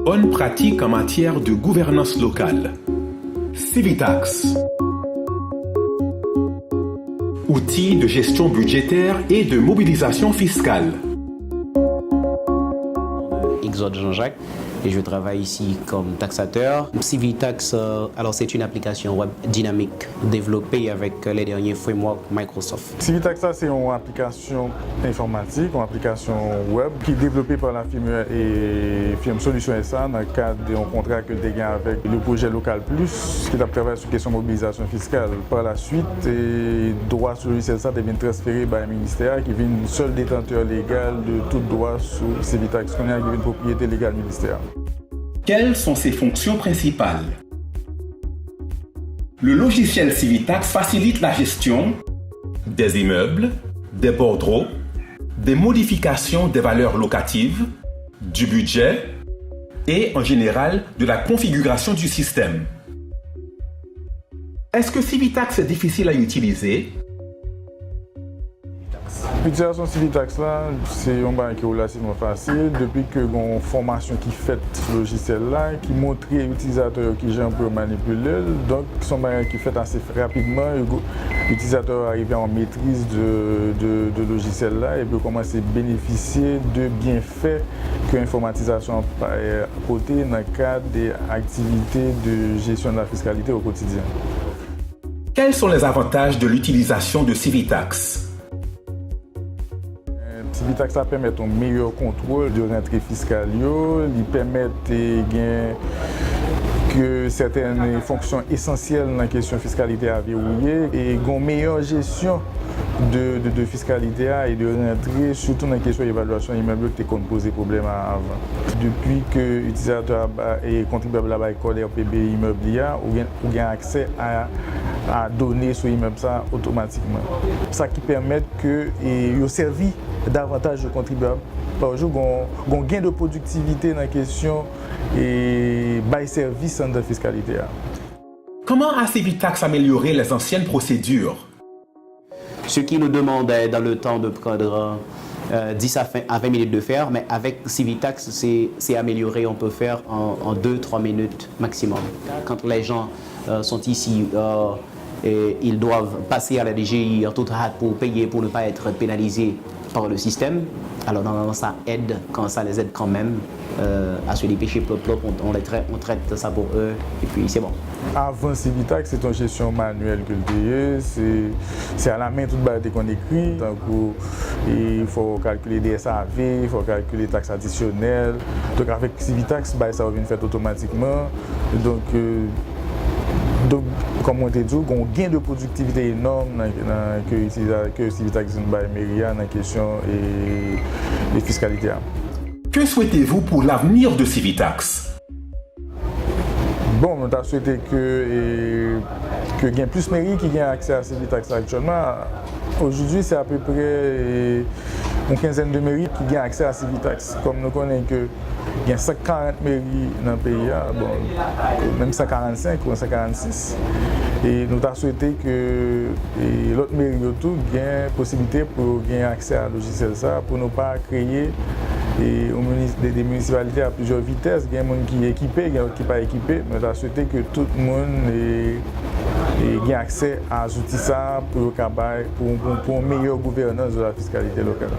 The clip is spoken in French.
Bonnes pratiques en matière de gouvernance locale. Civitax. Outils de gestion budgétaire et de mobilisation fiscale. Exode Jean-Jacques et je travaille ici comme taxateur. Civitax, alors c'est une application web dynamique développée avec les derniers frameworks Microsoft. Civitax, c'est une application informatique, une application web qui est développée par la firme Solution SA dans le cadre d'un contrat que j'ai avec le projet Local Plus qui a travaillé sur la question de mobilisation fiscale. Par la suite, les droits sur le logiciel SA deviennent transférés par le ministère qui devient seul détenteur légal de tout droit sur Civitax, qui est une propriété légale ministérielle. Quelles sont ses fonctions principales? Le logiciel Civitax facilite la gestion des immeubles, des bordereaux, des modifications des valeurs locatives, du budget et, en général, de la configuration du système. Est-ce que Civitax est difficile à utiliser? L'utilisation de Civitax, c'est un bagage qui est relativement facile. Depuis que une formation qui fait ce logiciel-là, qui montre aux utilisateurs qui j'aime pour manipuler, donc c'est un bagage qui fait assez rapidement. L'utilisateur arrive en maîtrise de logiciel-là et peut commencer à bénéficier de bienfaits que l'informatisation apporte dans le cadre des activités de gestion de la fiscalité au quotidien. Quels sont les avantages de l'utilisation de Civitax? Civitax permet un meilleur contrôle de rentrée fiscale, il permet que certaines fonctions essentielles dans la question de fiscalité à verrouiller et une meilleure gestion de fiscalité et de rentrée, surtout dans la question d'évaluation immeuble qui a posé problème avant. Depuis que l'utilisateur et contribuable à l'école RPB immeuble ou a accès à donner sur l'immeuble automatiquement. Ça qui permet que il servi davantage de contribuables par jour, un gain de productivité dans la question et bail service dans la fiscalité. Comment a Civitax amélioré les anciennes procédures? Ce qui nous demandait dans le temps de prendre 10 à 20 minutes de faire, mais avec Civitax, c'est amélioré, on peut faire en 2-3 minutes maximum. Quand les gens sont ici, et ils doivent passer à la DGI en toute hâte pour payer, pour ne pas être pénalisés par le système. Alors normalement ça aide, quand ça les aide quand même à se dépêcher, on traite ça pour eux et puis c'est bon. Avant Civitax, c'est une gestion manuelle que le c'est à la main toute base qu'on écrit. Donc, il faut calculer des SAV, il faut calculer les taxes additionnelles. Donc avec Civitax, ça va fait automatiquement. Donc, comme on t'a dit, il y a un gain de productivité énorme que Civitax dans la question de fiscalité. Que souhaitez-vous pour l'avenir de Civitax? Bon, on a souhaité que y ait plus de mairies qui aient accès à Civitax actuellement. Aujourd'hui, c'est à peu près une quinzaine de mairies qui ont accès à Civitax. Comme nous connaissons que il y a 140 mairies dans le pays, bon, même 145 ou 146. Et nous avons souhaité que l'autre mairie autour ait possibilité pour gagner accès à logiciel ça, pour ne pas créer des municipalités à plusieurs vitesses. Il y a des gens qui sont équipés, il y a d'autres qui ne sont pas équipés. Nous avons souhaité que tout le monde ait accès à ces outils pour une meilleure gouvernance de la fiscalité locale.